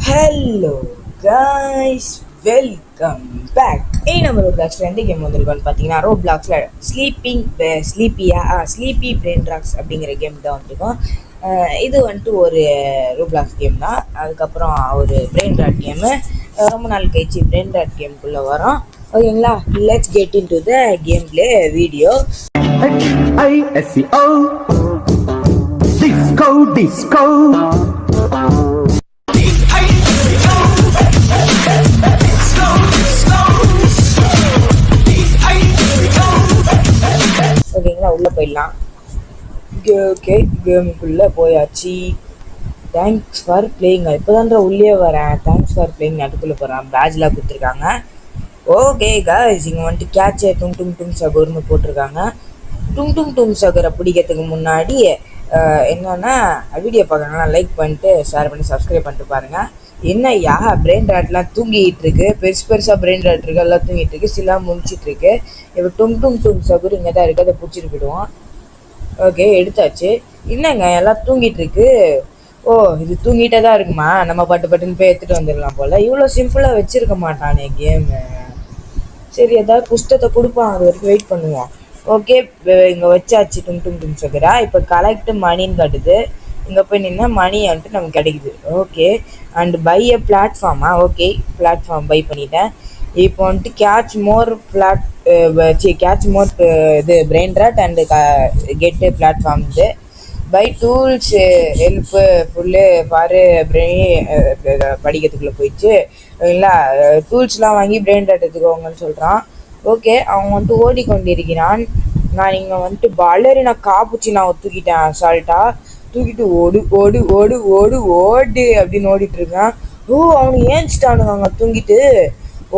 Hello guys, welcome back. நம்ம ரோப்ளாக்ஸில் எந்த game வந்திருக்கோன்னு பார்த்தீங்கன்னா, ரோப்ளாக்ஸில் ஸ்லீப்பி பிரெயின் ராக்ஸ் அப்படிங்கிற கேம் தான் வந்திருக்கோம். இது வந்துட்டு ஒரு ரோப்ளாக்ஸ் கேம் தான். அதுக்கப்புறம் ஒரு பிரெயின் ராட் கேமு. ரொம்ப நாள் கழிச்சு பிரெயின் ராட் கேமுக்குள்ளே வரோம். ஓகேங்களா, let's get in to the game play video. Disco, disco. ஓகேங்களா, உள்ளே போயிடலாம். ஓகே, கேமுக்குள்ளே போயாச்சு. Thanks for playing. இப்போதான்ற உள்ளே வரேன். தேங்க்ஸ் ஃபார் பிளேயிங் நடுக்குள்ளே போகிறேன். பேட்ஜ்லாம் கொடுத்துருக்காங்க. ஓகே காய்ஸ், இங்கே வந்துட்டு கேட்சே டும் டும் டும் சகோர்னு போட்டிருக்காங்க. டும் டும் டும் சகரை பிடிக்கிறதுக்கு முன்னாடி என்னென்னா, வீடியோ பார்க்குறதுனா லைக் பண்ணிட்டு ஷேர் பண்ணி சப்ஸ்கிரைப் பண்ணிட்டு பாருங்கள். என்னய்யா பிரெயின் ராட்லாம் தூங்கிட்டு இருக்கு, பெருசாக பிரெயின் ராட் இருக்கு, எல்லாம் தூங்கிட்டு இருக்கு, சிலாம் முடிச்சிட்டு இருக்கு. இப்போ டும் டும் டும் சகுர் இங்கே தான் இருக்குது, அதை பிடிச்சிட்டு போயிடுவோம். ஓகே, எடுத்தாச்சு. என்னங்க எல்லாம் தூங்கிட்டு இருக்கு? ஓ, இது தூங்கிட்டே தான் இருக்குமா? நம்ம பட்டுன்னு போய் எடுத்துகிட்டு வந்துடலாம் போல். இவ்வளோ சிம்பிளாக வச்சுருக்க மாட்டானே கேமு. சரி, ஏதாவது புஸ்தகத்தை கொடுப்பான், அது வரைக்கும் வெயிட் பண்ணுவோம். ஓகே, இங்கே வச்சாச்சு டும் டும் டும் சகரா. இப்போ கலெக்ட் மணின்னு காட்டுது. இங்கே போய் நின்னா மணி வந்துட்டு நமக்கு கிடைக்குது. ஓகே, அண்ட் பை எ பிளாட்ஃபார்மா? ஓகே, பிளாட்ஃபார்ம் பை பண்ணிட்டேன். இப்போ வந்துட்டு கேட்ச் மோர் இது brain rot and get platform. இது பை டூல்ஸ் ஹெல்ப்பு ஃபுல்லு பாரு பிரெயின் படிக்கிறதுக்குள்ளே போயிடுச்சு. ஓகேங்களா, டூல்ஸ்லாம் வாங்கி பிரெயின் ராட் எடுத்துக்கோங்கன்னு சொல்கிறான். ஓகே, அவன் வந்துட்டு ஓடிக்கொண்டிருக்கிறான். நான் இங்கே வந்துட்டு பலரினா காப்புச்சினாவை தூக்கிட்டேன். அசால்ட்டாக தூக்கிட்டு ஓடு ஓடு ஓடு ஓடு ஓடு அப்படின்னு ஓடிட்டு இருக்கான். ஓ, அவனுக்கு ஏஞ்சிட்டானுங்க அங்கே தூங்கிட்டு.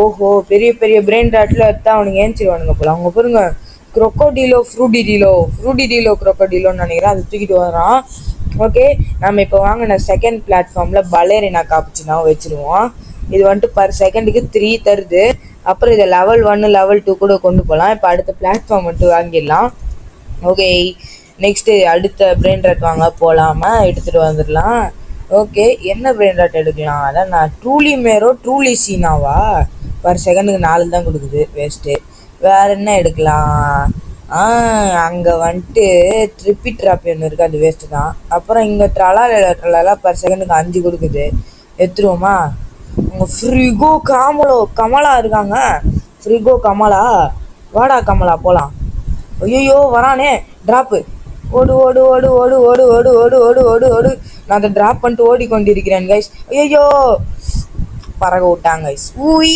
ஓஹோ, பெரிய பெரிய பிரெயின் ராட்டில் எடுத்தால் அவனுக்கு ஏஞ்சிடுவானுங்க போல. அவங்க பாருங்க, ஃப்ரூடிடிலோ க்ரொக்கோடிலோன்னு நினைக்கிறேன். அதை தூக்கிட்டு வரான். ஓகே, நம்ம இப்போ வாங்கின செகண்ட் பிளாட்ஃபார்மில் பலேரினா காப்புச்சினாவை வச்சுருவோம். இது வந்துட்டு பர் செகண்டுக்கு 3 தருது. அப்புறம் இதை லெவல் 1 லெவல் 2 கூட கொண்டு போகலாம். இப்போ அடுத்த பிளாட்ஃபார்ம் வந்துட்டு வாங்கிடலாம். ஓகே, நெக்ஸ்ட்டு அடுத்த பிரெயின் ராட் வாங்க போகலாமா, எடுத்துகிட்டு வந்துடலாம். ஓகே, என்ன பிரெயின் ராட் எடுக்கலாம்? அதான் நான் ட்ரூலி சீனாவா? பர் செகண்டுக்கு 4 தான் கொடுக்குது, வேஸ்ட்டு. வேறு என்ன எடுக்கலாம்? அங்கே வந்துட்டு ட்ராப்பி ஒன்று இருக்குது, அது வேஸ்ட்டு தான். அப்புறம் இங்கே ட்ரலாலா பர் செகண்டுக்கு 5 கொடுக்குது, எடுத்துருவோமா? உங்கள் ஃப்ரிகோ கமலா இருக்காங்க. ஃப்ரிகோ கமலா, வாடா கமலா போகலாம். ஐயோ வரானே, ட்ராப்பு. ஓடு ஓடு ஓடு ஓடு ஓடு ஓடு ஓடு ஓடு ஓடு ஓடு. நான் அதை ட்ராப் பண்ணிட்டு ஓடிக்கொண்டிருக்கிறேன் கைஸ். ஐயோ, பறக விட்டாங்க கைஸ். ஊய்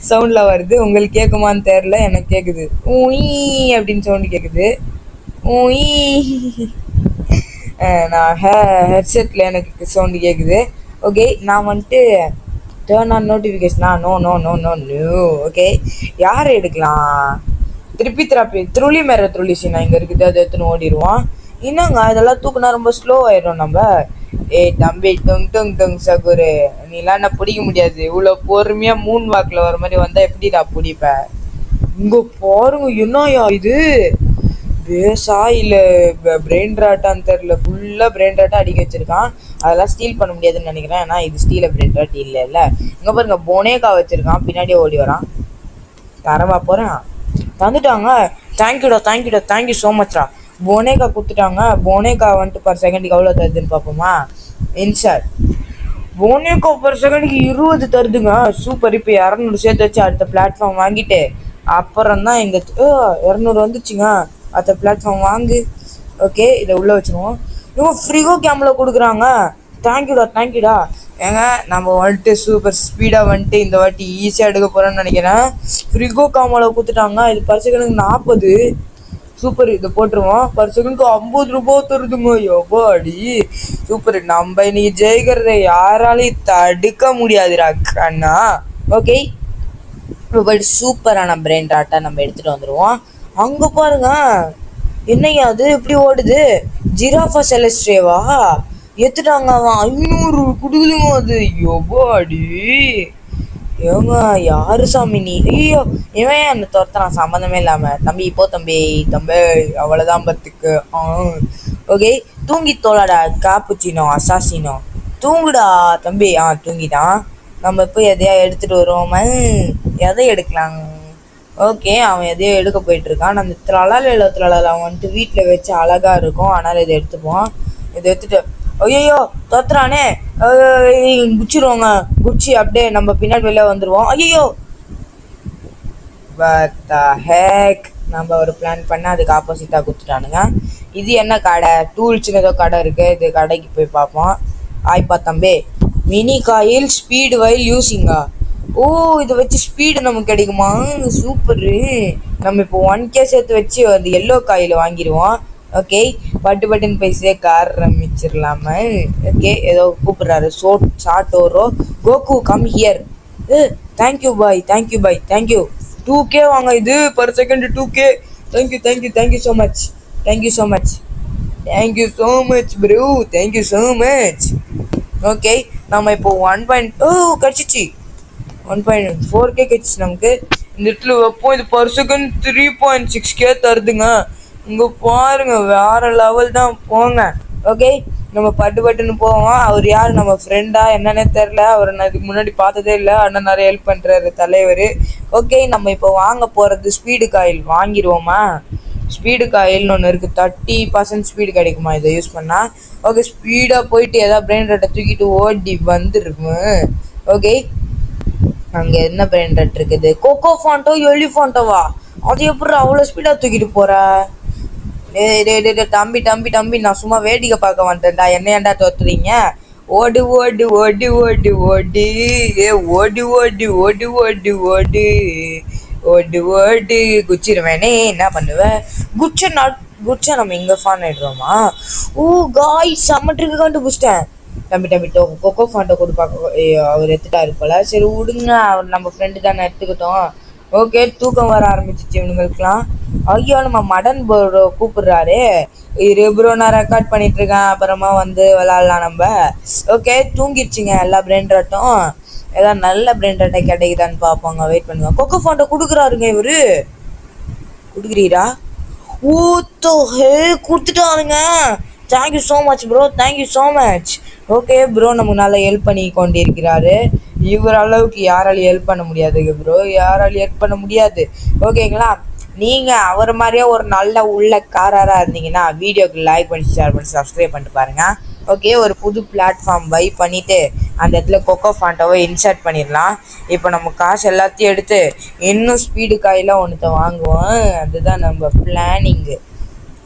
சவுண்டில் வருது, உங்களுக்கு கேட்குமான்னு தெரில, எனக்கு கேட்குது. ஊய் அப்படின்னு சவுண்டு கேட்குது. ஊய், நான் ஹெட்செட்டில் எனக்கு சவுண்டு கேட்குது. ஓகே, நான் வந்துட்டு டேர்ன் ஆன் நோட்டிஃபிகேஷனா? நோ. ஓகே, யார் எடுக்கலாம்? த்ருளி சீனா இங்கே இருக்குது, அதை எடுத்துன்னு ஓடிடுவோம். என்னங்க இதெல்லாம் தூக்குனா ரொம்ப ஸ்லோ ஆயிடும் நம்ம. தம்பி டொங் சகுரு, நீலாம் என்ன பிடிக்க முடியாது. இவ்வளோ பொறுமையாக 3 வாக்கில் வர மாதிரி வந்தால் எப்படிடா பிடிப்பேன்? இங்கே பாருங்க, என்னயா இது பேஸா இல்லை பிரெயின் ராட்டான்னு தெரில. ஃபுல்லாக பிரெயின் ராட்டாக அடிக்க வச்சுருக்கான். அதெல்லாம் ஸ்டீல் பண்ண முடியாதுன்னு நினைக்கிறேன். ஏன்னா இது ஸ்டீலை பிரெயின் ராட் இல்லை. இங்கே பாருங்க, பொனேக்கா வச்சுருக்கான், பின்னாடியே ஓடி வரான். தரவா போகிறேன். தந்துட்டாங்க. Thank you so மச்ரா. பொனேக்கா கொடுத்துட்டாங்க. பொனேக்கா வந்துட்டு பர் செகண்டுக்கு எவ்வளோ தருதுன்னு பார்ப்போமா? இன்சார் பொனேக்கா பர் செகண்டுக்கு 20 தருதுங்க. சூப்பர். இப்போ 200 சேர்த்து வச்சு அடுத்த பிளாட்ஃபார்ம் வாங்கிட்டு அப்புறம் தான் இந்த 200 வந்துச்சுங்க. அடுத்த பிளாட்ஃபார்ம் வாங்கு. ஓகே, இதை உள்ளே வச்சுருவோம். இவங்க ஃப்ரிகோ கேமில் கொடுக்குறாங்க. தேங்க்யூடா. ஏங்க, நம்ம வந்துட்டு சூப்பர் ஸ்பீடாக வந்துட்டு இந்த வாட்டி ஈஸியாக எடுக்க போகிறோன்னு நினைக்கிறேன். ஃப்ரிகோ கேமில் கொடுத்துட்டாங்க. இது பர் செகண்டுக்கு 40. சூப்பர், இதை போட்டுருவோம். பர் செகண்டுக்கு 50 ரூபாய் தருதுங்க. எவ்வாடி சூப்பர். நம்ம இன்னைக்கு ஜெயிக்கிறத யாராலையும் தடுக்க முடியாதுடா கண்ணா. ஓகே, இப்போ சூப்பரான பிரெயின் ராட்டை நம்ம எடுத்துகிட்டு வந்துடுவோம். அங்கே பாருங்க, என்னையா அது இப்படி ஓடுது? ஜிராஃபா செலஸ்ட்ரேவா எடுத்துட்டாங்க. அவன் 500 கொடுக்குதுங்க. அது எவ்வாடி ஏங்க, யாரு சாமி நீ? ஐயோ, இவன் அந்த துரத்துறான் சம்மந்தமே இல்லாமல். தம்பி அவ்வளோதான் பத்துக்கு. ஓகே, தூங்கி தோலாடா காப்புச்சினோ அசாசினோ. தூங்குடா தம்பி. தூங்கிட்டான். நம்ம போய் எதையா எடுத்துட்டு வருவோமா? எதை எடுக்கலாம்? ஓகே, அவன் எதையோ எடுக்க போயிட்டு இருக்கான். நம்ம திரளால அவன் வந்துட்டு வீட்டில் வச்சு அழகா இருக்கும். அதனால இதை எடுத்துப்போம். இதை எடுத்துட்டு ஐயோ தோத்துறானே, குச்சிருவாங்க. குச்சி அப்படியே நம்ம பின்னாடி வெளில வந்துருவோம். ஐயோ ஹேக், நம்ம ஒரு பிளான் பண்ண அதுக்கு ஆப்போசிட்டாக கொடுத்துட்டானுங்க. இது என்ன கடை? டூல்ஸ்னு ஏதோ கடை இருக்கு. இது கடைக்கு போய் பார்ப்போம். ஆய்ப்பா தம்பி, மினி காயில் ஸ்பீடு வைல் யூஸிங்கா? ஓ, இதை வச்சு ஸ்பீடு நமக்கு கிடைக்குமா? சூப்பரு. நம்ம இப்போ 1K சேர்த்து வச்சு அந்த எல்லோ காயில் வாங்கிடுவோம். ஓகே, பட்டுன்னு போய் சேர்க்க ஆரம்பிச்சிடலாமா? ஓகே, ஏதோ கூப்பிடுறாரு. Satoru Goku come here. Thank you bye, thank you bye, thank you. 2K வாங்க இது per second 2K. Thank you so much, thank you so much, thank you so much bro, thank you so much. Okay, நம்ம இப்போ 1. கிடச்சிச்சு. 1.4K கிடச்சிச்சு நமக்கு. இந்த இடத்துல வைப்போம். இது பர் செகண்ட் 3.6K தருதுங்க. இங்கே பாருங்க, வேற லெவல் தான். போங்க. ஓகே, நம்ம பட்டுன்னு போவோம். அவர் யார்? நம்ம ஃப்ரெண்டா என்னன்னே தெரில. அவர் நான் இதுக்கு முன்னாடி பார்த்ததே இல்லை. ஆனால் நிறைய ஹெல்ப் பண்ணுறாரு தலைவர். ஓகே, நம்ம இப்போ வாங்க போகிறது ஸ்பீடு காயில். வாங்கிடுவோமா? ஸ்பீடு காயில்னு ஒன்று இருக்குது. 30% ஸ்பீடு கிடைக்குமா இதை யூஸ் பண்ணால்? ஓகே, ஸ்பீடாக போயிட்டு ஏதாவது பிரெயின் ரட்டை தூக்கிட்டு ஓடி வந்துருக்கும். ஓகே, அங்கே என்ன பிரெயின் ரட் இருக்குது? கோகோ ஃபாண்டோ எலிஃபாண்டோவா? அது எப்படி அவ்வளோ ஸ்பீடாக தூக்கிட்டு போகிற? தம்பி, நான் சும்மா வேடிக்கை பார்க்க வந்துட்டேன்டா. என்ன ஏன்டா தோத்துறீங்க? ஓடு ஓடு ஓடு ஓடு ஓடு, ஓடு ஓடு ஓடு ஓடு ஓடு ஓடு ஓடு. குச்சிருவேனே, என்ன பண்ணுவேன்? குச்சை நம்ம இங்கே ஃபான் ஆயிடுறோமா? ஓ காய், சமட்டுக்கு கண்டுபிடிச்சிட்டேன். தம்பி கொக்கோ ஃபாண்டை கொடுப்பாக்க அவர் எடுத்துட்டாரு போல. சரி விடுங்க, அவர் நம்ம ஃப்ரெண்டு தானே, எடுத்துக்கிட்டோம். ஓகே, தூக்கம் வர ஆரம்பிச்சிச்சு இவனுங்களுக்குலாம். ஐயோ, நம்ம மடன் ப்ரோ கூப்பிடுறாரு. இரு ப்ரோ, நான் ரெக்கார்ட் பண்ணிட்டு இருக்கேன், அப்புறமா வந்து விளாட்லாம் நம்ம. ஓகே, தூங்கிடுச்சுங்க எல்லா பிரெயின் ரட்டும். ஏதாவது நல்ல பிரெயின் ரட்டை கிடைக்குதான்னு பார்ப்போங்க. வெயிட் பண்ணுங்க. கொக்கோ ஃபாண்டை கொடுக்குறாருங்க இவரு. கொடுக்குறீரா? ஊத்தோ ஹே, கொடுத்துட்டாருங்க. Thank you so much bro, thank you so much. Okay bro, நமக்கு நல்லா ஹெல்ப் பண்ணி கொண்டிருக்கிறாரு. இவர் அளவுக்கு யாராலையும் ஹெல்ப் பண்ண முடியாதுங்க ப்ரோ, யாராலையும் ஹெல்ப் பண்ண முடியாது. ஓகேங்களா? நீங்கள் அவர் மாதிரியே ஒரு நல்ல உள்ளக்காரராக இருந்தீங்கன்னா வீடியோக்கு லைக் பண்ணி ஷேர் பண்ணி சப்ஸ்கிரைப் பண்ணிட்டு பாருங்கள். ஓகே, ஒரு புது பிளாட்ஃபார்ம் பை பண்ணிவிட்டு அந்த இடத்துல கொக்கோ ஃபாண்டாவை இன்சர்ட் பண்ணிடலாம். இப்போ நம்ம காசு எல்லாத்தையும் எடுத்து இன்னும் ஸ்பீடு காயெல்லாம் ஒன்றுத்த வாங்குவோம். அதுதான் நம்ம பிளானிங்கு.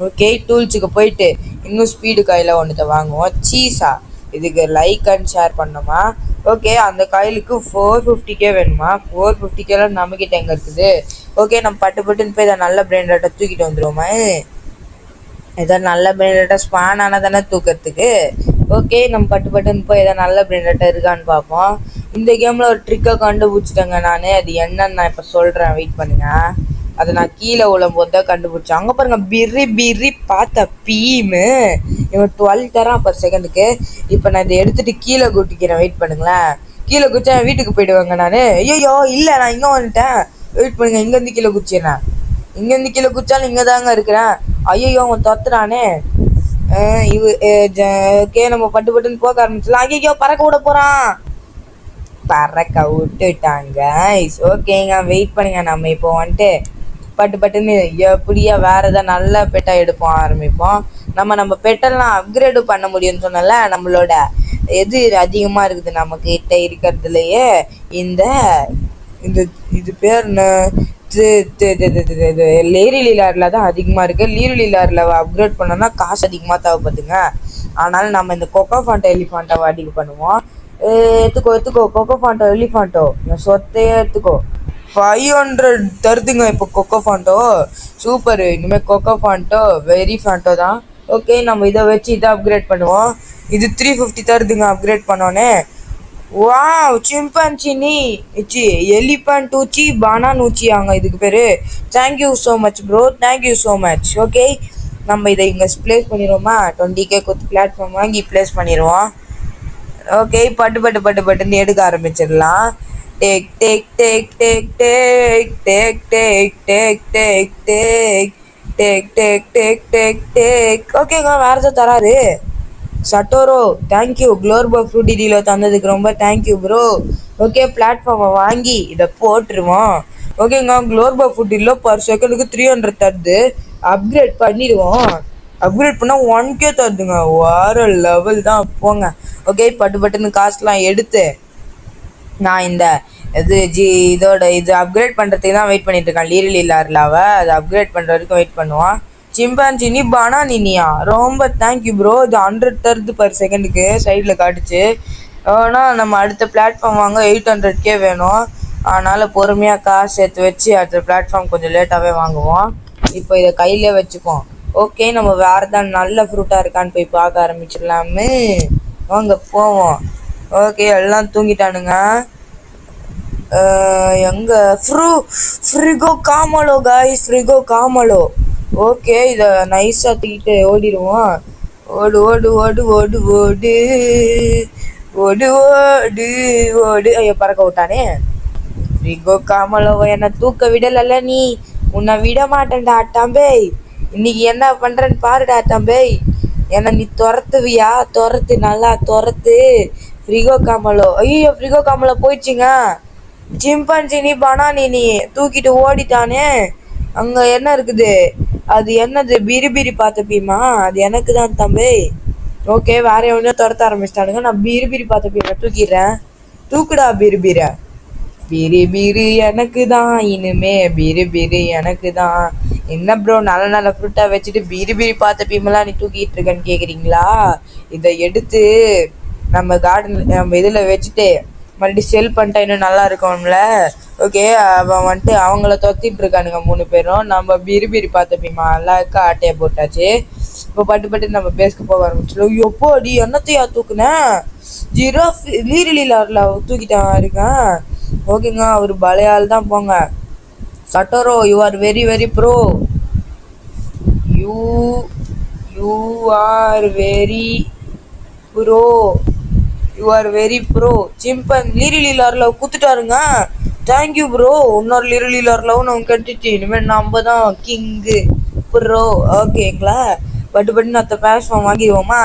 ஓகே, டூல்ஸுக்கு போயிட்டு இன்னும் ஸ்பீடு காயில் ஒன்றுத்த வாங்குவோம். சீஸா, இதுக்கு லைக் அண்ட் ஷேர் பண்ணோமா? ஓகே, அந்த காயிலுக்கு 450K வேணுமா? 450Kலாம் நம்மக்கிட்ட எங்கே இருக்குது? ஓகே, நம்ம பட்டுன்னு போய் இதை நல்ல பிரெயின் ரேட்டை தூக்கிட்டு வந்துடுவோமா? ஏதோ நல்ல பிரெயின் ரேட்டை ஸ்பான் ஆனால் தானே தூக்கிறதுக்கு. ஓகே, நம்ம பட்டுன்னு போய் ஏதோ நல்ல பிரெயின் ரேட்டை இருக்கான்னு பார்ப்போம். இந்த கேமில் ஒரு ட்ரிக்கை கண்டுபிடிச்சிட்டேங்க நான். அது என்னன்னு நான் இப்போ சொல்கிறேன், வெயிட் பண்ணுங்க. அதை நான் கீழே விழும்போது தான் கண்டுபிடிச்சேன். அங்கே பாருங்க, பிரி பார்த்த பீமு. இவன் 12 தரான் பர் செகண்டுக்கு. இப்போ நான் இதை எடுத்துகிட்டு கீழே குட்டிக்கிறேன். வெயிட் பண்ணுங்களேன். கீழே குச்சா வீட்டுக்கு போயிடுவாங்க நான். ஐயோ இல்லை, நான் இங்கே வந்துட்டேன். வெயிட் பண்ணுங்க, இங்கேருந்து கீழே குச்சிடுறேன். இங்கேருந்து கீழே குச்சாலும் இங்கே தாங்க இருக்கிறேன். ஐயோ, அவன் தொத்துறானே. ஓகே, நம்ம பட்டுன்னு போக ஆரம்பிச்சலாம். ஐயோ, பறக்க விட போகிறான். பறக்க விட்டுட்டாங்க. ஓகேங்க, வெயிட் பண்ணுங்க. நம்ம இப்போ வந்துட்டு பட்டுன்னு எப்படியா வேறு எதாவது நல்ல பெட்டாக எடுப்போம் ஆரம்பிப்போம். நம்ம பெட்டெல்லாம் அப்கிரேடு பண்ண முடியும்னு சொன்னால நம்மளோட எது அதிகமாக இருக்குது நம்ம கிட்ட இருக்கிறதுலையே இந்த இது பேர் லேரி லீலாரில் தான் அதிகமாக இருக்குது. லேரி லீலாரில் அப்கிரேட் பண்ணோன்னா காசு அதிகமாக தேவைப்படுதுங்க. ஆனாலும் நம்ம இந்த கொக்கோ ஃபாண்டோ எலிஃபாண்டோவை அடிக்க பண்ணுவோம். எடுத்துக்கோ கொக்கோ ஃபாண்டோ எலிஃபாண்டோ, நான் சொத்தையே எடுத்துக்கோ. 500 தருதுங்க இப்போ கொக்கோ ஃபாண்டோ. சூப்பர். இனிமேல் கொக்கோ ஃபாண்டோ வெரி ஃபாண்டோ தான். ஓகே, நம்ம இதை வச்சு இதை அப்கிரேட் பண்ணுவோம். இது 350 தருதுங்க அப்கிரேட் பண்ணோன்னே. வாவ், சிம்பான்சினி எலிஃபண்ட் ஊச்சி பனான் ஊச்சி அங்கே இதுக்கு பேர். Thank you so much bro, thank you so much. Okay, நம்ம இதை இங்கே ப்ளேஸ் பண்ணிடுவோமா? 20K கொடுத்து பிளாட்ஃபார்ம் வாங்கி ப்ளேஸ் பண்ணிடுவோம். ஓகே, பட்டுன்னு எடுக்க ஆரம்பிச்சிடலாம். Take take take take take take take take take take take take take take take. ஓகேங்க, வேறு எதாவது தராரு. சட்டோரோ தேங்க்யூ குளோர்போ ஃப்ரூட்டி டீலோ தந்ததுக்கு ரொம்ப தேங்க்யூ ப்ரோ. ஓகே பிளாட்ஃபார்மை வாங்கி இதை போட்டுருவோம். ஓகேங்க குளோர்போ ஃப்ரூட்டிலோ பர் செகண்டுக்கு 300 தருது. அப்கிரேட் பண்ணிடுவோம். அப்கிரேட் பண்ணால் 1K தருதுங்க. வேறு லெவல் தான் போங்க. ஓகே பட்டுன்னு காசுலாம் எடுத்து நான் இந்த இது அப்கிரேட் பண்ணுறதுக்கு தான் வெயிட் பண்ணிட்டு இருக்கேன். லீரலி லார்லாவை அதை அப்கிரேட் பண்ணுற வரைக்கும் வெயிட் பண்ணுவான். சிம்பான்சினி பனானினியா ரொம்ப தேங்க்யூ ப்ரோ. இது 100 தருது பர் செகண்டுக்கு சைடில் காட்டுச்சு. ஆனால் நம்ம அடுத்த பிளாட்ஃபார்ம் வாங்க 800K வேணும். அதனால் பொறுமையாக காசு சேர்த்து வச்சு அடுத்த பிளாட்ஃபார்ம் கொஞ்சம் லேட்டாகவே வாங்குவோம். இப்போ இதை கையிலே வச்சுப்போம். ஓகே நம்ம வேறு தான் நல்ல ஃப்ரூட்டாக இருக்கான்னு போய் பார்க்க ஆரம்பிச்சிடலாமே. வாங்க போவோம். ஓகே எல்லாம் தூங்கிட்டானுங்க. எங்க ஃப்ரிகோ காமலோ காய்ஸ், ஃப்ரிகோ காமலோ. ஓகே இதை நைஸாக தூக்கிட்டு ஓடிடுவோம். ஓடு ஓடு ஓடு ஓடு ஓடு ஓடு ஓடு ஓடு. ஐயோ பறக்க விட்டானே. ஃப்ரிகோ காமலோவை என்னை தூக்க விடலல்ல நீ. உன்னை விட மாட்டேன்டா தம்பி. இன்னைக்கு என்ன பண்ணுறேன்னு பாருடா தம்பி. என்னை நீ துரத்துவியா? துரத்து நல்லா துரத்து ஃப்ரிகோ காமலோ. ஐயோ ஃப்ரிகோ காமலோ போயிடுச்சுங்க. சிம்பன்சினி பனானினி தூக்கிட்டு ஓடிட்டானே. அங்கே என்ன இருக்குது? அது என்னது? பிரிபிரி பார்த்துப்பீமா? அது எனக்கு தான் தம்பி. ஓகே வேற எவனையோ துரத்த ஆரம்பிச்சிட்டானுங்க. நான் பிரிபிரி பார்த்துப்பீங்க தூக்கிடுறேன். தூக்குடா பிரிபிர. பிரி எனக்கு தான் இனிமே. பிரி எனக்கு தான். என்ன ப்ரோ நல்ல நல்ல ஃப்ரூட்டாக வச்சுட்டு பிரி பார்த்துப்பீமெல்லாம் நீ தூக்கிட்டு இருக்கேன்னு கேட்குறீங்களா? இதை எடுத்து நம்ம கார்டன் நம்ம இதில் வச்சுட்டு மறுபடியும் செல் பண்ணிட்டா இன்னும் நல்லா இருக்கும்ல. ஓகே அவன் வந்துட்டு அவங்கள தொத்திட்டு இருக்கானுங்க 3 பேரும். நம்ம பிரி பார்த்துப்பீமா எல்லாருக்கும் ஆட்டையை போட்டாச்சு. இப்போ பட்டு நம்ம பேஸ்க்கு போக ஆரம்பிச்சிடும். எப்போ அடி என்னத்தையா தூக்குனேன்? ஜிராஃப் லீரலில் தூக்கிட்டான் இருக்கேன். ஓகேங்க அவர் பலையால் தான் போங்க. Satoru you are very very bro. You are very bro. You are very bro. சிம்பன் லீரலி லார்ல குத்துட்டாருங்க. Thank you bro. இன்னொரு லீரலி லார்லவும் நம்ம கட்டிச்சு. இனிமேல் நம்ம தான் கிங்கு ப்ரோ. ஓகேங்களா பட்டு அத்த பிளாட்ஃபார்ம் வாங்கிடுவோமா?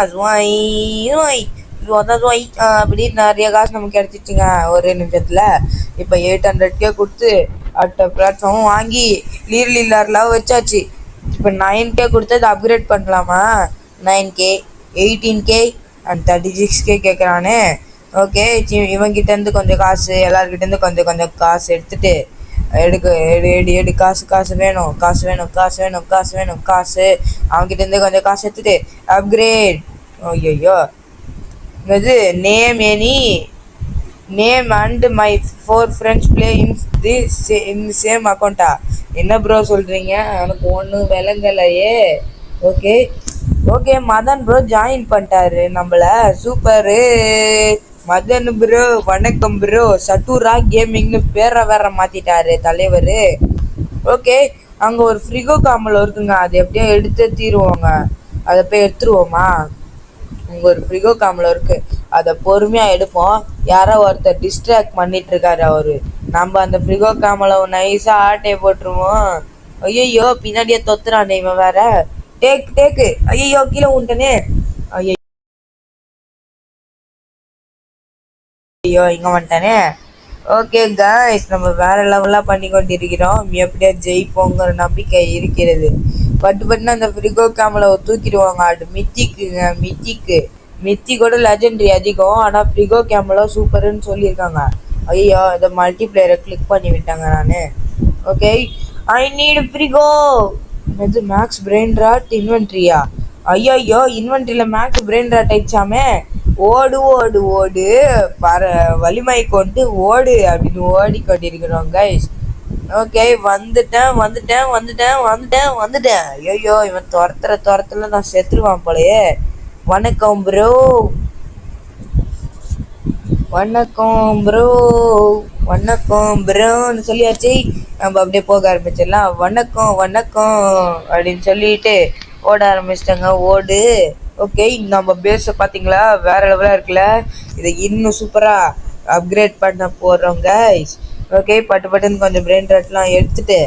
அப்படி நிறைய காசு நமக்கு கிடச்சிச்சுங்க ஒரே நிமிஷத்தில். இப்போ 800K கொடுத்து அடுத்த பிளாட்ஃபார்மும் வாங்கி லீரலி லார்லாம் வச்சாச்சு. இப்போ 9K கொடுத்து அதை அப்கிரேட் பண்ணலாமா? 9K 18K and 36K கேட்குறானே. Okay இவங்கிட்டேருந்து கொஞ்சம் காசு எல்லாருக்கிட்டேருந்து கொஞ்சம் காசு எடுத்துட்டு எடு காசு வேணும் காசு. அவங்ககிட்டேருந்து கொஞ்சம் காசு எடுத்துட்டு அப்கிரேட். ஐயோ இது name and my 4 friends play in the same அக்கௌண்ட்டா? என்ன ப்ரோ சொல்கிறீங்க? எனக்கு ஒன்றும் விளங்கலையே. ஓகே மதன் ப்ரோ ஜாயின் பண்ணிட்டாரு நம்மளை. Super Madan bro. வணக்கம் ப்ரோ. சட்டூரா கேமிங்னு பேரை வேற மாற்றிட்டாரு தலைவர். ஓகே அங்கே ஒரு ஃப்ரிகோ காமலோ இருக்குங்க. அது எப்படியோ எடுத்து தீருவோங்க. அதை போய் எடுத்துருவோமா? அங்கே ஒரு ஃப்ரிகோ காமலோ இருக்குது. அதை பொறுமையாக எடுப்போம். யாரோ ஒருத்தர் டிஸ்ட்ராக்ட் பண்ணிட்டு இருக்காரு அவரு. நம்ம அந்த ஃப்ரிகோ காமலோ நைஸாக ஆட்டையை போட்டுருவோம். ஐயோ பின்னாடியே தொத்துறானே இவன் வேற. டேக்கு ஐயோ கீழே உண்டனே. ஐயோ இங்க வந்துட்டானே. ஓகே காய்ஸ் நம்ம வேற லெவலாக பண்ணி கொண்டு இருக்கிறோம். எப்படியா ஜெயிப்போங்கிற நம்பிக்கை இருக்கிறது. பட்டுன்னு அந்த ஃப்ரிகோ கேமலை தூக்கிடுவாங்க. அது மித்தி கூட லெஜெண்டரி அதிகம். ஆனால் ஃப்ரிகோ கேமலோ சூப்பருன்னு சொல்லியிருக்காங்க. ஐயோ இதை மல்டிப்ளேயரை கிளிக் பண்ணி விட்டாங்க நான். Okay I need Frigo. இது மேக்ஸ் பிரெயின் ராட் இன்வென்ட்ரியா? ஐயோ இன்வென்ட்ரியில் மேக்ஸ் பிரெயின் ராட் ஆயிடுச்சாமே. ஓடு வலிமை கொண்டு ஓடு அப்படின்னு ஓடிக்கொண்டிருக்கிறோம் கைஸ். ஓகே வந்துட்டேன். ஐயோ இவன் துரத்துல நான் செத்துருவான் போலயே. வணக்கம் ப்ரோன்னு சொல்லியாச்சு. நம்ம அப்படியே போக ஆரம்பிச்சிடலாம். வணக்கம் அப்படின்னு சொல்லிட்டு ஓட ஆரம்பிச்சிட்டாங்க. ஓடு. ஓகே நம்ம பேஸை பார்த்தீங்களா வேற லெவலாக இருக்குல்ல. இதை இன்னும் சூப்பராக அப்கிரேட் பண்ண போகிறோம் கைஸ். ஓகே பட்டுன்னு கொஞ்சம் பிரெயின் ராட்லாம் எடுத்துட்டு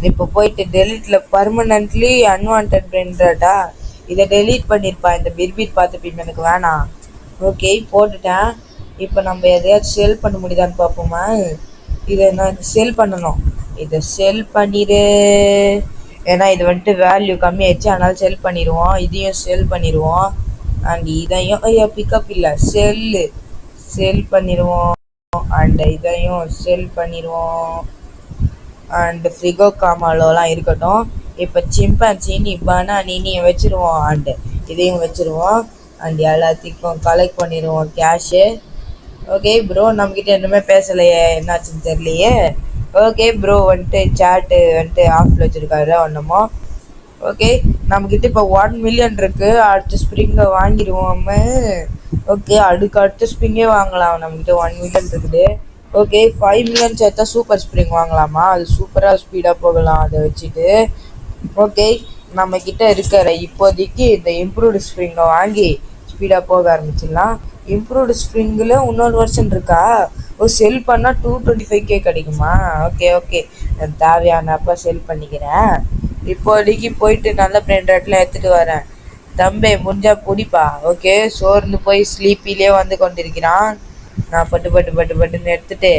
இப்போ போயிட்டு டெலிட்டில் பர்மனன்ட்லி அன்வான்ட் பிரெயின் ராட்டா இதை டெலீட் பண்ணிருப்பா. இந்த பிர்பீர் பார்த்துப்பீங்க எனக்கு வேணாம். ஓகே போட்டுட்டேன். இப்போ நம்ம எதையாச்சும் செல் பண்ண முடியுதான்னு பார்ப்போமா. இதை நான் செல் பண்ணணும். இதை செல் பண்ணிடு. ஏன்னா இது வந்துட்டு வேல்யூ கம்மியாயிடுச்சு, அதனால செல் பண்ணிடுவோம். இதையும் செல் பண்ணிடுவோம். அண்ட் இதையும் ஐயா பிக்கப் இல்லை, செல் பண்ணிடுவோம். அண்ட் இதையும் செல் பண்ணிடுவோம். அண்ட் ஃப்ரிகோ காமாலோலாம் இருக்கட்டும். இப்போ சிம்பான்சினி பனானினி வச்சுருவோம். அண்டு இதையும் வச்சுருவோம். அண்ட் எல்லாத்துக்கும் கலெக்ட் பண்ணிடுவோம் கேஷு. ஓகே ப்ரோ, நம்மக்கிட்ட இன்னுமே பேசலையே, என்னாச்சுன்னு தெரியலையே. ஓகே ப்ரோ வந்துட்டு சேட்டு வந்துட்டு ஆஃபில் வச்சுருக்காரு ஒன்றுமோ. ஓகே நம்மக்கிட்ட இப்போ 1 மில்லியன் இருக்குது. அடுத்த ஸ்ப்ரிங்கை வாங்கிடுவோம். ஓகே அடுத்த ஸ்ப்ரிங்கே வாங்கலாம். நம்மக்கிட்ட 1 மில்லியன் இருக்குது. ஓகே 5 மில்லியன் சேர்த்தா சூப்பர் ஸ்ப்ரிங் வாங்கலாமா? அது சூப்பராக ஸ்பீடாக போகலாம் அதை வச்சுட்டு. ஓகே நம்மக்கிட்ட இருக்கிற இப்போதைக்கு இந்த இம்ப்ரூவ்டு ஸ்ப்ரிங்கை வாங்கி ஸ்பீடாக போக ஆரம்பிச்சிடலாம். இம்ப்ரூவ்டு ஸ்ப்ரிங்கில் இன்னொரு வெர்ஷன் இருக்கா? செல் பண்ணால் 225K கிடைக்குமா? ஓகே தேவையானப்போ செல் பண்ணிக்கிறேன். இப்போதைக்கு போயிட்டு நல்ல பிராண்டட்லாம் எடுத்துகிட்டு வரேன். தம்பி முடிஞ்சா பிடிப்பா. ஓகே சோர்ந்து போய் ஸ்லீப்பிலே வந்து கொண்டிருக்கிறான். நான் பட்டுன்னு எடுத்துட்டு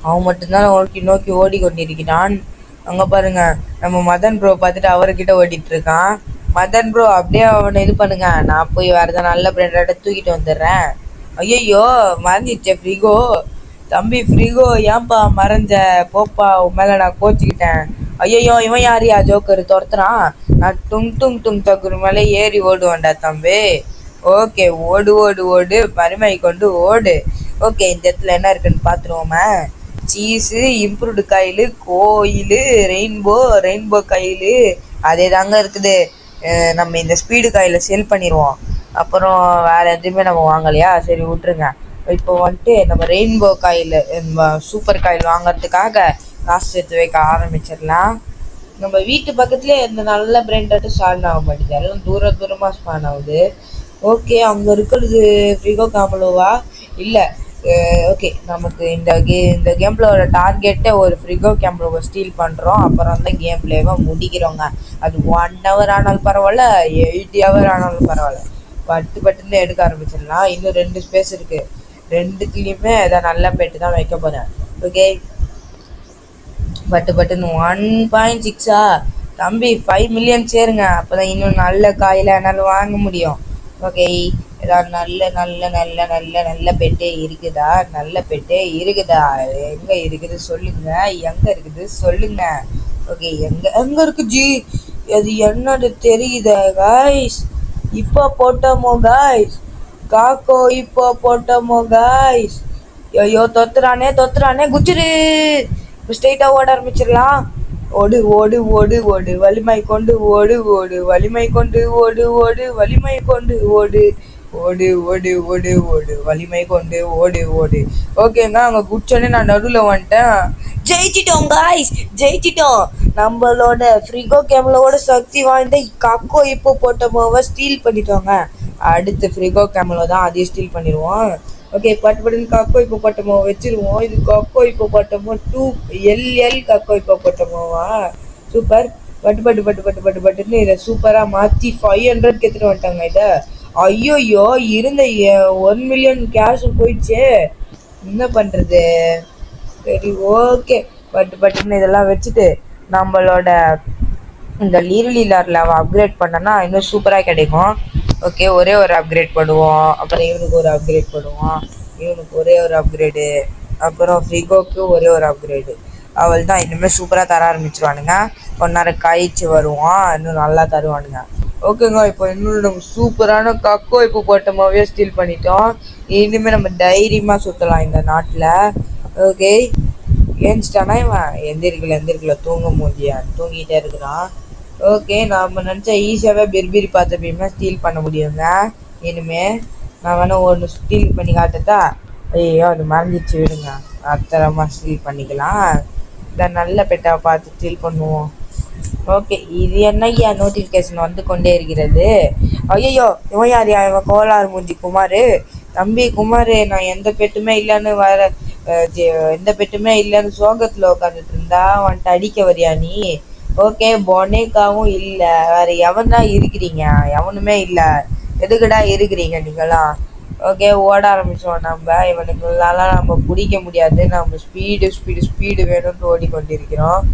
அவன் மட்டும்தான் நோக்கி ஓடி கொண்டிருக்கிறான். அங்கே பாருங்க, நம்ம மதன் ப்ரோ பார்த்துட்டு அவர்கிட்ட ஓடிட்டு இருக்கான். மதன் ப்ரோ அப்படியே அவனை இது பண்ணுங்க, நான் போய் வேறு ஏதாவது நல்ல பிராண்டை தூக்கிட்டு வந்துடுறேன். ஐயோ மறைஞ்சிச்சே ஃப்ரிகோ. தம்பி ஃப்ரிகோ ஏன்பா மறைஞ்ச? போப்பா, உன் மேலே நான் கோச்சிக்கிட்டேன். ஐயோ இவன் யாரையா ஜோக்கர் துரத்துறான்? நான் டுங் தகுரு மேலே ஏறி ஓடுவேன்டா தம்பி. ஓகே ஓடு வலிமை கொண்டு ஓடு. ஓகே இந்த இடத்துல என்ன இருக்குன்னு பார்த்துருவோமே. சீஸு, இம்ப்ரூவ்டு காயில், கோயில், ரெயின்போ காயில் அதே தாங்க இருக்குது. நம்ம இந்த ஸ்பீடு காயில் செல் பண்ணிடுவோம். அப்புறம் வேறு எதுவுமே நம்ம வாங்கலையா? சரி விட்டுருங்க. இப்போ வந்துட்டு நம்ம ரெயின்போ காயில், சூப்பர் காயில் வாங்கிறதுக்காக காசு சேர்த்து வைக்க ஆரம்பிச்சிடலாம். நம்ம வீட்டு பக்கத்துலேயே இந்த நல்ல பிராண்டாட்டும் ஸ்பான் ஆக மாட்டேங்குது, எல்லாம் தூரமாக ஸ்பான் ஆகுது. ஓகே அங்கே இருக்கிறது ஃப்ரிகோ காமலோவா? இல்லை. ஓகே நமக்கு இந்த கேம் பிளேயோட டார்கெட்டை ஒரு ஃப்ரிகோ கேம்ப்ளோவை ஸ்டீல் பண்ணுறோம். அப்புறம் தான் கேம் பிளேவை முடிக்கிறோங்க. அது 1 hour ஆனாலும் பரவாயில்ல, 8 hour ஆனாலும் பரவாயில்ல. பட்டுன்னு எடுக்க ஆரம்பிச்சிடலாம். இன்னும் 2 ஸ்பேஸ் இருக்குது. 2த்துலேயுமே எதாவது நல்ல பெட்டு தான் வைக்க போகிறேன். ஓகே பட்டுன்னு 1.6 தம்பி 5 மில்லியன் சேருங்க. அப்போ தான் இன்னும் நல்ல காயில் என்னால் வாங்க முடியும். ஓகே ஏதாவது நல்ல பெட்டே இருக்குதா? நல்ல பெட்டே இருக்குதா? எங்கே இருக்குது சொல்லுங்க. ஓகே எங்கே இருக்கு ஜி? அது என்னது தெரியுதா காய்ஸ்? இப்போ போட்டோமோ காய்ஸ்? காக்கோ இப்போ போட்டோமோ காய்ஸ்? ஐயோ தொத்துறானே குச்சிரு. ஸ்ட்ரெயிட்டாக ஓட ஆரம்பிச்சிடலாம். ஓடு வலிமை கொண்டு ஓடு வலிமை கொண்டு ஓடு வலிமை கொண்டு ஓடு வலிமை கொண்டு ஓடு. ஓகேங்க அங்கே குச்சோன்னே நான் நடுவில் வந்துட்டேன். ஜெயிச்சிட்டோம் காய்ஸ், ஜெயிச்சிட்டோம். நம்மளோட ஃப்ரிகோ கேமலோட சக்தி வாய்ந்த காக்கோ இப்போ போட்டோமோவை ஸ்டீல் பண்ணிட்டோங்க. அடுத்து ஃப்ரிகோ கேமலோ தான், அதையும் ஸ்டீல் பண்ணிடுவோம். ஓகே பட்டுன்னு காக்கோ இப்போ பட்டமோ வச்சிருவோம். இது காக்கோ இப்போ பட்டமோ 2LL காக்கோ இப்போ பட்டமோவா? சூப்பர். பட்டுன்னு இதை சூப்பராக மாற்றி 500க்கு எடுத்துகிட்டு வந்துட்டாங்க இதை. ஐயோயோ இருந்த 1 மில்லியன் கேஷ் போயிடுச்சு, என்ன பண்ணுறது? சரி ஓகே பட்டுன்னு இதெல்லாம் வச்சுட்டு நம்மளோட இந்த லீரலில் அப்கிரேட் பண்ணோன்னா இன்னும் சூப்பராக கிடைக்கும். ஓகே ஒரே ஒரு அப்கிரேட் பண்ணுவோம். அப்புறம் இவனுக்கு ஒரு அப்கிரேட் பண்ணுவோம். இவனுக்கு ஒரே ஒரு அப்கிரேடு. அப்புறம் ஃப்ரிகோக்கு ஒரே ஒரு அப்கிரேடு. அவள் தான் இனிமேல் சூப்பராக தர ஆரம்பிச்சிருவானுங்க. கொஞ்ச நேரம் கழிச்சு வருவான், இன்னும் நல்லா தருவானுங்க. ஓகேங்க இப்போ இன்னும் நம்ம சூப்பரான கக்கோ இப்போ போட்டமாவே ஸ்டீல் பண்ணிட்டோம். இனிமேல் நம்ம தைரியமாக சுற்றலாம் இந்த நாட்டில். ஓகே ஏஞ்சிட்டானா இவன்? எந்திரிக்கல தூங்க மூஞ்சியா தூங்கிட்டே இருக்கிறான். ஓகே நம்ம நினச்சா ஈஸியாகவே பிர்பிரி பார்த்துப்பீங்கன்னா ஸ்டீல் பண்ண முடியுங்க. இனிமேல் நான் வேணால் ஒன்று ஸ்டீல் பண்ணி காட்டுட்டா? ஐயோ அது மறந்துச்சு, விடுங்க. அத்தரமாக ஸ்டீல் பண்ணிக்கலாம். இதை நல்ல பெட்டாக பார்த்து ஸ்டீல் பண்ணுவோம். ஓகே இது என்னையா நோட்டிஃபிகேஷன் வந்து கொண்டே இருக்கிறது? ஐயோ இவன் யாரையா? இவன் கோளாறு மூஞ்சி குமார். தம்பி குமார், நான் எந்த பெட்டுமே இல்லைன்னு சோகத்தில் உட்காந்துட்டு இருந்தா வந்துட்டு அடிக்க வரியா நீ? ஓகே பொனேக்காவும் இல்ல, வேற எவன் தான் இருக்கிறீங்க? எவனுமே இல்ல. எதுக்குடா இருக்கிறீங்க நீங்களாம்? ஓகே ஓட ஆரம்பிச்சோம் நம்ம. இவனுக்குள்ளால நம்ம பிடிக்க முடியாது. நம்ம ஸ்பீடு ஸ்பீடு ஸ்பீடு வேணும்னு ஓடிக்கொண்டிருக்கிறோம்.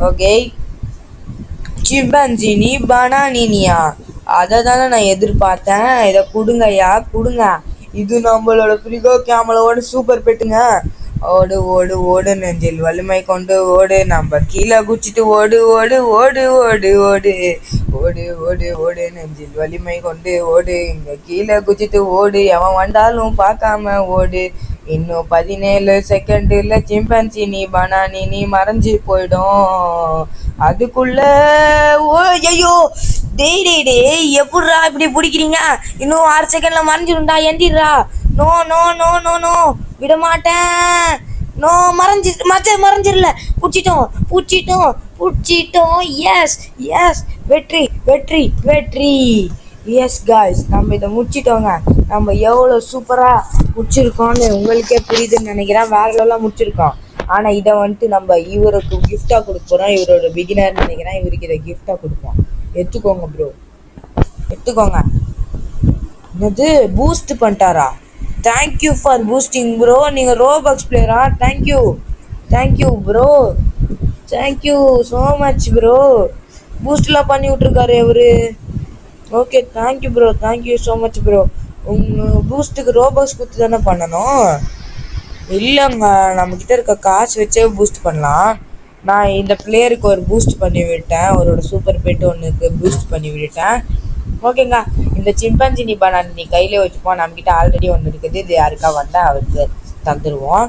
ஓகே சிம்பன்ஜினி பனானினியா, அதை தானே நான் எதிர்பார்த்தேன். இதை கொடுங்கய்யா கொடுங்க. இது நம்மளோட ஃப்ரிகோ கேமலோட சூப்பர் பெட்டுங்க. ஓடு ஓடு ஓடு நெஞ்சில் வலிமை கொண்டு ஓடு, நம்ம கீழே குச்சிட்டு ஓடு ஓடு ஓடு ஓடு ஓடு ஓடு ஓடு ஓடு நெஞ்சில் வலிமை கொண்டு ஓடு, இங்க கீழே குச்சிட்டு ஓடு, எவன் வந்தாலும் பார்க்காம ஓடு. இன்னும் 17 செகண்டுல சிம்பன்சி நீ பனானி நீ மறைஞ்சு போயிடும். அதுக்குள்ள ஓ ஐயோ டேய் டேய் டேய், எப்படிரா இப்படி பிடிக்கிறீங்க? இன்னும் 6 செகண்ட்ல மறைஞ்சிரும்டா, எந்திரா. No no no no no, விட மாட்டேன். நோ மறைஞ்சிடல. பிடிச்சிட்டோம் பிடிச்சிட்டோம் பிடிச்சிட்டோம். எஸ் எஸ், வெற்றி வெற்றி வெற்றி. எஸ் காய்ஸ், நம்ம இதை முடிச்சிட்டோங்க. நம்ம எவ்வளோ சூப்பராக முடிச்சிருக்கோம்னு உங்களுக்கே புரியுதுன்னு நினைக்கிறேன். வேற லெவலாக முடிச்சிருக்கோம். ஆனால் இதை வந்துட்டு நம்ம இவருக்கு கிஃப்டாக கொடுக்க போகிறோம். இவரோட பிகினர்னு நினைக்கிறேன். இவருக்கு இதை கிஃப்டாக கொடுப்போம். எடுத்துக்கோங்க ப்ரோ, எடுத்துக்கோங்க. என்னது பூஸ்ட் பண்ணிட்டாரா? Thank you for boosting bro. நீங்கள் ரோபாக்ஸ் பிளேயரா? Thank you thank you bro, thank you so much bro. பூஸ்ட்லாம் பண்ணி விட்ருக்காரு இவரு. Okay thank you bro, thank you so much bro. உங்கள் பூஸ்ட்டுக்கு ரோபாக்ஸ் கொடுத்து தானே பண்ணணும்? இல்லைங்க, நம்மக்கிட்ட இருக்க காசு வச்சே பூஸ்ட் பண்ணலாம். நான் இந்த பிளேயருக்கு ஒரு பூஸ்ட் பண்ணி விட்டேன். அவரோட சூப்பர் பெட் ஒன்றுக்கு பூஸ்ட் பண்ணி விட்டேன். ஓகேங்க, இந்த சிம்பன்ஜினி பனானி நீ கையிலே வச்சுப்போம். நம்மக்கிட்ட ஆல்ரெடி ஒன்று இருக்குது. இது யாருக்கா வந்தால் அவருக்கு தந்துடுவோம்.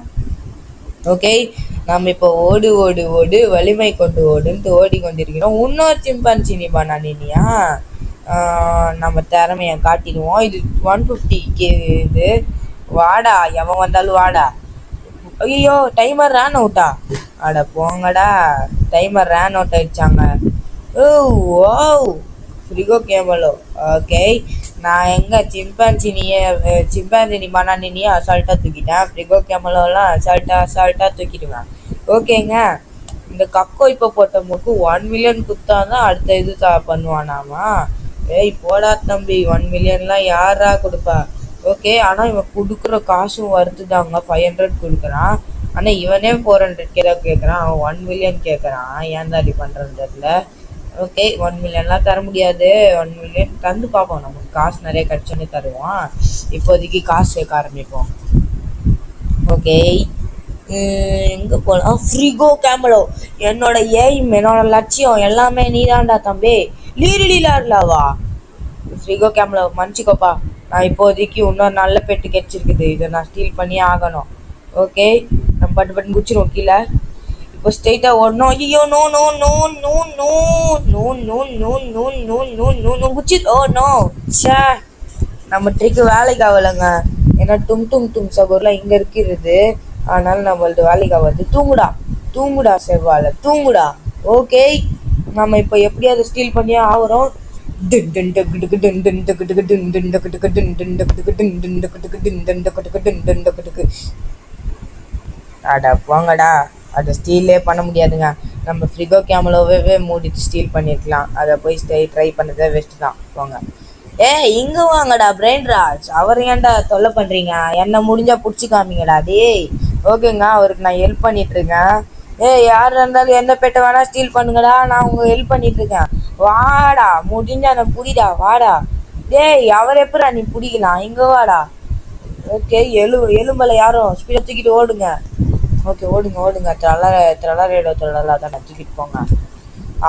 ஓகே, நம்ம இப்போ ஓடு ஓடு ஓடு வலிமை கொண்டு ஓடுன்ட்டு ஓடிக்கொண்டிருக்கிறோம். இன்னொரு சிம்பன்ஜினி பனானினியா, நம்ம திறமையை காட்டிடுவோம். இது 150K. இது வாடா, எவன் வந்தாலும் வாடா. ஐயோ டைமர் ரேன் அவுட்டா? அட போங்கடா, டைமர் ரேன் அவுட் ஆயிடுச்சாங்க. ஓ ஓ ஃப்ரிகோ கேமலோ. ஓகே, நான் எங்கே சிம்பான்சினி பனானினியை அசால்ட்டாக தூக்கிட்டேன். ஃப்ரிகோ கேமலோலாம் அசால்ட்டாக தூக்கிடுவேன். ஓகேங்க, இந்த கக்கோ இப்போ போட்டவங்களுக்கு 1 மில்லியன் குத்தா தான் அடுத்த இது பண்ணுவானாமா. ஏய் போடா தம்பி, 1 மில்லியன்லாம் யாரா கொடுப்பா? ஓகே, ஆனால் இவன் கொடுக்குற காசும் வருதுதாங்க. 500 கொடுக்குறான். ஆனால் இவனே 400K தான் கேட்குறான். அவன் 1 மில்லியன் கேட்குறான். ஏன் தான் இப்படி பண்ணுறன்னு தெரியல. ஓகே, 1 மில்லியன்லாம் தர முடியாது. 1 மில்லியன் தந்து பார்ப்போம். நமக்கு காசு நிறைய கிடச்சோன்னே தருவான். இப்போதைக்கு காசு சேர்க்க ஆரம்பிப்போம். ஓகே, எங்கே போகலாம்? ஃப்ரிகோ கேமலோ. என்னோட எய்ம், என்னோட லட்சியம் எல்லாமே நீ தான்டா தம்பி. லீலாவா? ஃப்ரிகோ கேமலோ மன்னிச்சிக்கோப்பா. நான் இப்போதைக்கு இன்னொரு நல்ல பெட்டு கிடைச்சிருக்குது. இதை நான் ஸ்டீல் பண்ணியே ஆகணும். ஓகே, நம்ம பட்டு குச்சிருவோம் கீழே. இப்போ ஸ்ட்ரெயிட்டாக ஓடணும். ஐயோ no no no no no no no no no no no no no குச்சி. ஓ நோ சே, நம்ம ட்ரிக்கு வேலைக்கு ஆகலைங்க. ஏன்னா டும் சகோர்லாம் இங்கே இருக்கிறது. அதனால நம்மளது வேலைக்கு ஆகாது. தூங்குடா செவ்வாழை தூங்குடா. ஓகே, நம்ம இப்போ எப்படியாவது ஸ்டீல் பண்ணியே ஆகிறோம். அடா போங்கடா, அதை ஸ்டீலே பண்ண முடியாதுங்க. நம்ம ஃப்ரிகோ கேமலோவே மூடிட்டு ஸ்டீல் பண்ணியிருக்கலாம். அதை போய் ட்ரை பண்ணதே வேஸ்ட்டு தான். போங்க. இங்கே வாங்கடா பிரெயின் ராஜ். அவர் ஏன்டா தொல்லை பண்ணுறீங்க? என்ன முடிஞ்சா பிடிச்சி காமிங்கடா டேய். ஓகேங்க, அவருக்கு நான் ஹெல்ப் பண்ணிட்டுருக்கேன். யார் இருந்தாலும் என்ன பெட்டை வேணா ஸ்டீல் பண்ணுங்கடா, நான் உங்களுக்கு ஹெல்ப் பண்ணிட்டுருக்கேன். வாடா, முடிஞ்சா நான் பிடிடா வாடா. டேய் அவர் எப்படா நீ பிடிக்கலாம்? இங்கே வாடா. ஓகே, எலும்பலை யாரும் ஸ்பீடை தூக்கிட்டு ஓடுங்க. ஓகே ஓடுங்க. ட்ரலரேடோ தான் தூக்கிட்டு போங்க.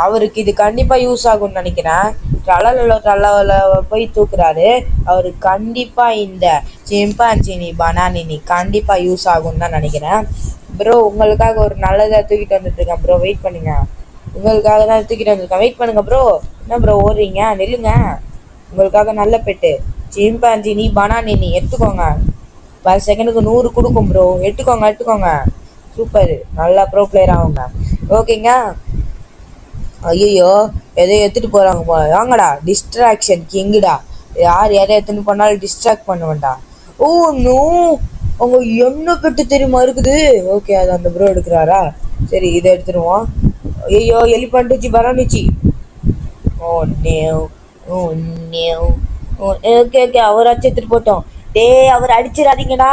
அவருக்கு இது கண்டிப்பாக யூஸ் ஆகும்னு நினைக்கிறேன். ட்ரலல போய் தூக்குறாரு. அவருக்கு கண்டிப்பாக இந்த சிம்பான்சினி பனானினி கண்டிப்பாக யூஸ் ஆகும்னு தான் நினைக்கிறேன். ப்ரோ உங்களுக்காக ஒரு நல்லதாக தூக்கிட்டு வந்துட்டுருக்கேன் ப்ரோ, வெயிட் பண்ணுங்க. உங்களுக்காக தான் தூக்கிட்டு வந்திருக்கேன், வெயிட் பண்ணுங்க ப்ரோ. என்ன ப்ரோ ஓடுறீங்க? நில்லுங்க. உங்களுக்காக நல்ல பெட்டு சிம்பான்சினி பனானினி எடுத்துக்கோங்க. 10 செகண்டுக்கு 100 கொடுக்கும் ப்ரோ. எடுத்துக்கோங்க. சூப்பர், நல்லா ப்ரோ பிளேயர் ஆகுங்க. ஓகேங்க. ஐயோ எதோ எடுத்துகிட்டு போகிறாங்க போல. வாங்கடா, டிஸ்ட்ராக்ஷன் கிங்குடா. யார் எதை எடுத்துன்னு போனாலும் டிஸ்ட்ராக்ட் பண்ணுவேன்டா. ஓ நோ, அவங்க என்ன பெட்டு தெரியுமா இருக்குது? ஓகே, அது அந்த ப்ரோ எடுக்கிறாரா? சரி, இதை எடுத்துருவோம். ஐயோ எலிஃபண்ட் வச்சு பரானிச்சு. ஓ நேவ் ஓ நேவ் ஓகே ஓகே அவர் எடுத்துட்டு போட்டோம். டேய் அவர் அடிச்சிடாதீங்கடா,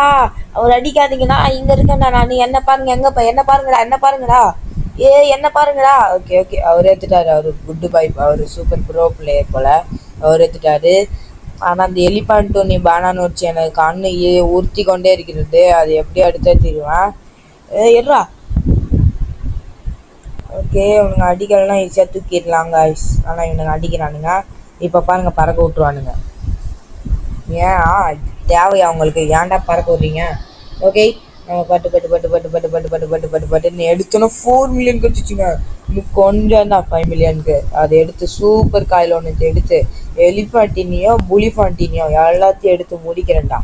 அவர் அடிக்காதீங்கடா, இங்க இருக்கேன்டா நான். என்ன பாருங்க, எங்க என்ன பாருங்கடா, என்ன பாருங்கடா, என்ன பாருங்கடா. ஓகே ஓகே அவர் எடுத்துட்டாரு. அவரு குட் பை, அவரு சூப்பர் ப்ரோ பிளேயர் போல. அவர் எடுத்துட்டாரு. ஆனா அந்த எலிஃபண்ட் நீ பேனான்னு வச்சு எனக்கு கண்ணு உறுத்தி கொண்டே இருக்கிறது. அது எப்படி அடுத்தே தருவேன். எட்ரா. ஓகே இவனுங்க அடிக்கலாம் ஈஸியாக தூக்கிடலாம் காய்ஸ். ஆனால் இவனுங்க அடிக்கிறானுங்க. இப்போ பாருங்க பறக்க விட்ருவானுங்க. ஏன் தேவையா அவங்களுக்கு? ஏன்டா பறக்க விட்றீங்க? ஓகே நம்ம பட்டு பட்டு பட்டு பட்டு பட்டு பட்டு பட்டு பட்டு பட்டு பட்டுன்னு எடுத்தோன்னா 4 மில்லியன் வச்சுச்சுங்க. இன்னும் கொஞ்சம் தான் 5 மில்லியனுக்கு. அதை எடுத்து சூப்பர் காயில் ஒன்று எடுத்து எலிஃபண்டினியோ புலிஃபாண்டினியோ எல்லாத்தையும் எடுத்து முடிக்கிறேன்டா.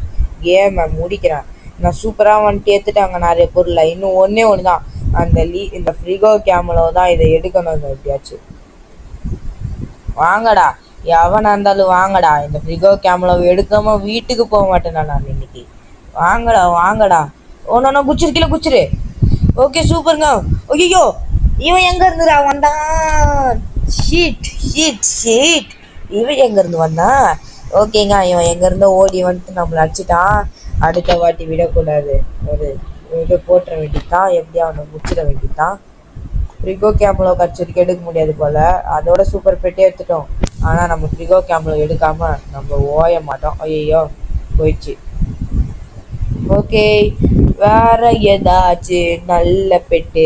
கேமை முடிக்கிறேன் நான். சூப்பராக வந்துட்டு எடுத்துட்டாங்க நிறைய பொருளை. இன்னும் ஒன்றே ஒன்று தான், அந்த இந்த ஃப்ரிகோ கேமலோ தான். இதை எடுக்கணும் எப்படியாச்சும். வாங்கடா, எவனா இருந்தாலும் வாங்கடா. இந்த ஃப்ரிகோ கேமலோ எடுக்காம வீட்டுக்கு போக மாட்டேன்டா நான் இன்னைக்கு. வாங்கடா வாங்கடா. ஒன்னொன்னா குச்சிரு, கீழே குச்சிரு. ஓகே சூப்பருங்க. ஐயோ இவன் எங்க இருந்துடா வந்தான்? Sheet sheet sheet. இவன் எங்க இருந்து வந்தான்? ஓகேங்க இவன் எங்க இருந்தோ ஓடி வந்துட்டு நம்மளை அடிச்சுட்டான். அடுத்த வாட்டி விடக்கூடாது. ஒரு இது போட்டுற வேண்டியதான், எப்படியா அவனை முடிச்சிட வேண்டியதான். ஃப்ரிகோ கேமலோ கட்சிக்கு எடுக்க முடியாது போல. அதோட சூப்பர் பெட்டே எடுத்துட்டோம். ஆனால் நம்ம ஃப்ரிகோ கேமலோ எடுக்காம நம்ம ஓய மாட்டோம். ஐயோ போயிடுச்சு. ஓகே வேற ஏதாச்சும் நல்ல பெட்டு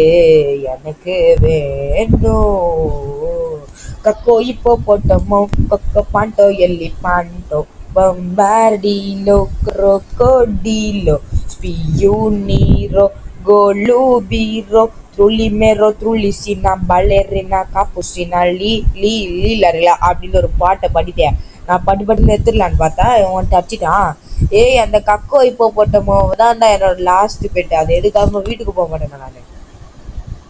எனக்கு வேணும். கக்கோ இப்போ போட்டோமோ கொக்கோ பாண்டோ எல்லி பாண்டோ பம்பார்டிலோ crocodilo spioniro golubiro ட்ருலிமேரோ ட்ருலிசினா பலேரினா காப்புசினா லீலரிலா அப்படின்னு ஒரு பாட்டை படித்தேன். நான் பட்டுன்னு எடுத்துடலான்னு பார்த்தா இவன் தச்சிட்டான். அந்த கக்கோ இப்போ போட்டோமோ தான் என்னோட லாஸ்ட் பெட்டு. அதை எடுக்காம வீட்டுக்கு போக மாட்டேங்க நான்.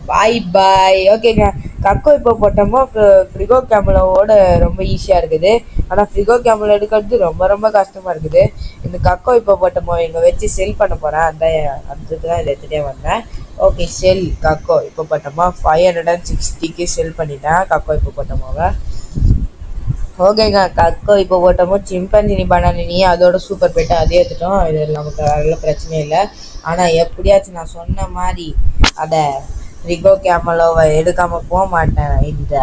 பாய் பாய். ஓகேங்க கக்கோ இப்போ போட்டோமோ ஃப்ரிகோ கேமலாவோட ரொம்ப ஈஸியாக இருக்குது. ஆனால் ஃப்ரிகோ கேமலா எடுக்கிறது ரொம்ப ரொம்ப கஷ்டமாக இருக்குது. இந்த கக்கோ இப்போ போட்டோமோ இங்கே வச்சு செல் பண்ண போகிறேன். அதுக்கு தான் இதை எடுத்துகிட்டே வந்தேன். ஓகே செல் கக்கோ இப்போ போட்டோமா 560க்கு செல் பண்ணிட்டேன் கக்கோ இப்போ போட்டோமோவை. ஓகேங்க கக்கோ இப்போ போட்டோமோ சிம்பன்சினி பனானினி அதோட சூப்பர் பெட்டு அதே எடுத்துட்டோம். இது நமக்கு அதெல்லாம் பிரச்சனை இல்லை. ஆனால் எப்படியாச்சும் நான் சொன்ன மாதிரி அதை ஃப்ரிகோ கேமலோவை எடுக்காமல் போக மாட்டேன். இந்த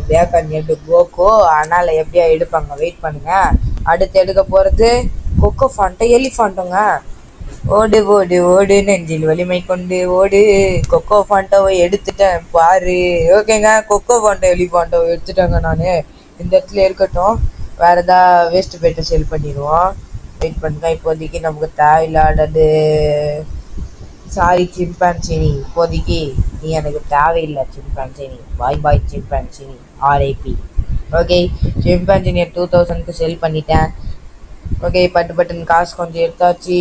வேக்கன்ட்டு கோகோ அதனால் எப்படியா எடுப்பாங்க. வெயிட் பண்ணுங்க. அடுத்து எடுக்க போகிறது கொக்கோ ஃபாண்டோ எலிஃபாண்டோங்க. ஓடு ஓடு ஓடு நெஞ்சில் வலிமை கொண்டு ஓடு. கொக்கோ ஃபாண்டோவை எடுத்துட்டேன் பாரு. ஓகேங்க கொக்கோ ஃபாண்டோ எலிஃபாண்டோவை எடுத்துட்டேங்க நான். இந்த இடத்துல இருக்கட்டும். வேறு எதாவது வேஸ்ட் பெட்டை செல் பண்ணிடுவோம். வெயிட் பண்ணுங்க. இப்போதைக்கு நமக்கு தேவையில்லாதது சாரி சிம்பான்சினி. இப்போதைக்கு நீ எனக்கு தேவையில்லை சிம்பான்சினி. பாய் பாய் சிம்பான்சினி RIP. ஓகே சிம்பான்சினியை 2000க்கு செல் பண்ணிட்டேன். ஓகே பட்டுன்னு காசு கொஞ்சம் எடுத்தாச்சு.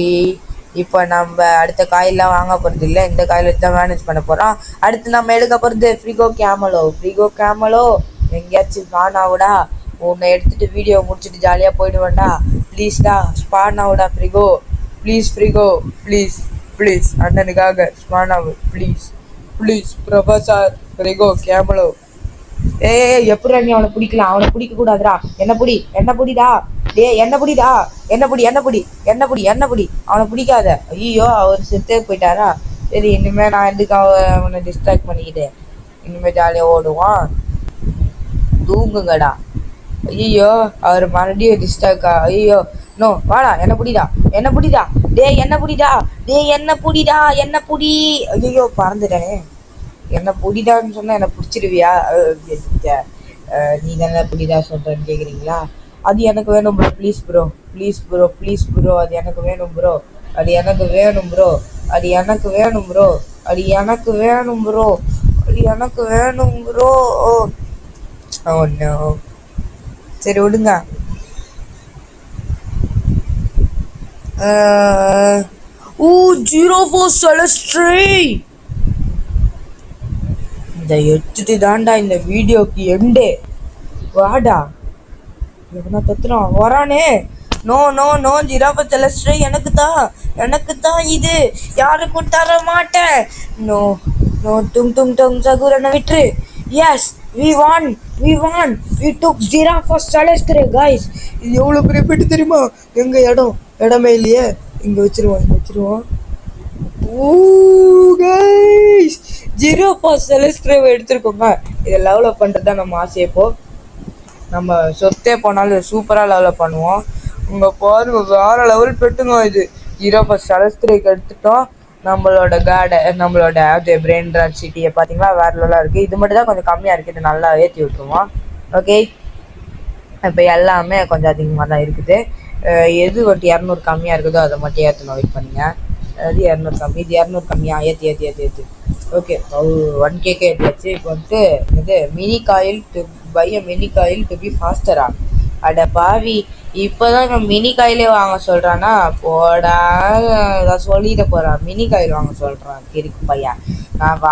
இப்போ நம்ம அடுத்த காயெல்லாம் வாங்க போகிறது இல்லை. இந்த காயில் எடுத்து தான் மேனேஜ் பண்ண போகிறோம். அடுத்து நம்ம எடுக்க போகிறது ஃப்ரிகோ கேமலோ. எங்கேயாச்சும் ஸ்பானாவுடா. உன்னை எடுத்துகிட்டு வீடியோ முடிச்சுட்டு ஜாலியாக போயிடுவேன்டா. ப்ளீஸ்டா ஸ்பானாவுடா ஃப்ரிகோ. ப்ளீஸ் ஃப்ரிகோ ப்ளீஸ் ப்ளீஸ் அண்ணனுக்காக ஸ்பானாவு ப்ளீஸ் ப்ரொஃபஸர் ஃப்ரிகோ கேமலோ. எப்படா நீ அவனை பிடிக்கலாம்? அவனை பிடிக்க கூடாதுடா. என்ன பிடிடா. என்ன பிடி. அவனை பிடிக்காத. ஐயோ அவர் செத்தே போயிட்டாரா? சரி இனிமேல் நான் எதுக்கு அவனை டிஸ்ட்ராக்ட் பண்ணிக்கிட்டேன். இனிமேல் ஜாலியாக ஓடுவான். தூங்குங்கடா. ஐயோ அவர் மறுபடியும் டிஸ்ட்ராக்டா. ஐயோ நோ வாடா. என்ன புடிடா. என்ன புடி. ஐயோ பறந்துட்டானே. என்ன புடிடான்னு சொன்னா என்ன பிடிச்சிருவியா? நீ தானே புடிடா சொல்றேன்னு கேக்குறீங்களா? அது எனக்கு வேணும் ப்ரோ. ப்ளீஸ் ப்ரோ அது எனக்கு வேணும் ப்ரோ. Oh no. சரி விடுங்க. இந்த எடுத்துட்டு தாண்டா இந்த வீடியோக்கு எண்டே. வாடா. எவனா தத்துறான் வரானே. நோ ஜிராஃபா செலஸ்ட்ரே எனக்கு தான் இது. யாருக்கும் தர மாட்டேன். நோ நோ டும் டும் டும் சகுரனை விட்டுரு. Yes we took giraffe celestre guys. இது எவ்வளோ பெரிய பெட்டு தெரியுமா? எங்க இடமே இல்லையே. இங்க வச்சிருவோம். ஓ கைஸ், ஜிராஃபா செலஸ்ட்ரேவை எடுத்துருக்கோங்க. இதை லெவலப் பண்ணுறது தான் நம்ம ஆசை. இப்போ நம்ம சொத்தே போனாலும் சூப்பராக லெவலப் பண்ணுவோம். உங்கள் பாருங்க, வேறு லெவல் பெட்டுங்க இது. ஜிராஃபா செலஸ்ட்ரேக்கு எடுத்துட்டோம். நம்மளோட அது பிரெயின் ட்ரான் சிட்டியை பார்த்தீங்களா, வேறு லெவலாக இருக்குது. இது மட்டும் தான் கொஞ்சம் கம்மியாக இருக்குது. இது நல்லா ஏற்றி விட்டுருவோம். ஓகே, இப்போ எல்லாமே கொஞ்சம் அதிகமாக தான் இருக்குது. எது ஒரு 200 கம்மியாக இருக்குதோ அதை மட்டும் ஏற்றணும். வெயிட் பண்ணுங்க. அது 200 கம்மி, இது 200 கம்மியாக ஏற்றி. Okay, 1K ஏற்றியாச்சு. இப்போ வந்துட்டு இது மினி காயில் டு பி ஃபாஸ்டரா. அட பாவி, இப்போதான் இவன் மினி காயிலே வாங்க சொல்கிறான்னா போடா, நான் சொல்லிட்டு போகிறான். மினி காயில் வாங்க சொல்கிறான் கிறுக்கு பையன். நான்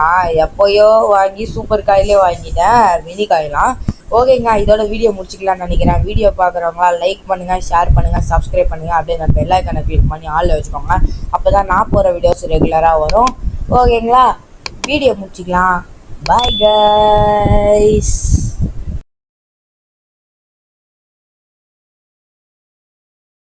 எப்போயோ வாங்கி சூப்பர் காயிலே வாங்கிட்டேன், மினி காயிலாம். ஓகேங்க, இதோட வீடியோ முடிச்சிக்கலாம்னு நினைக்கிறேன். வீடியோ பார்க்குறவங்களா லைக் பண்ணுங்கள், ஷேர் பண்ணுங்கள், சப்ஸ்கிரைப் பண்ணுங்கள். அப்படியே நான் பெல் ஐக்கானை கிளிக் பண்ணி ஆளில் வச்சுக்கோங்க. அப்போ தான் நான் போகிற வீடியோஸ் ரெகுலராக வரும். ஓகேங்களா, வீடியோ முடிச்சிக்கலாம். Bye guys.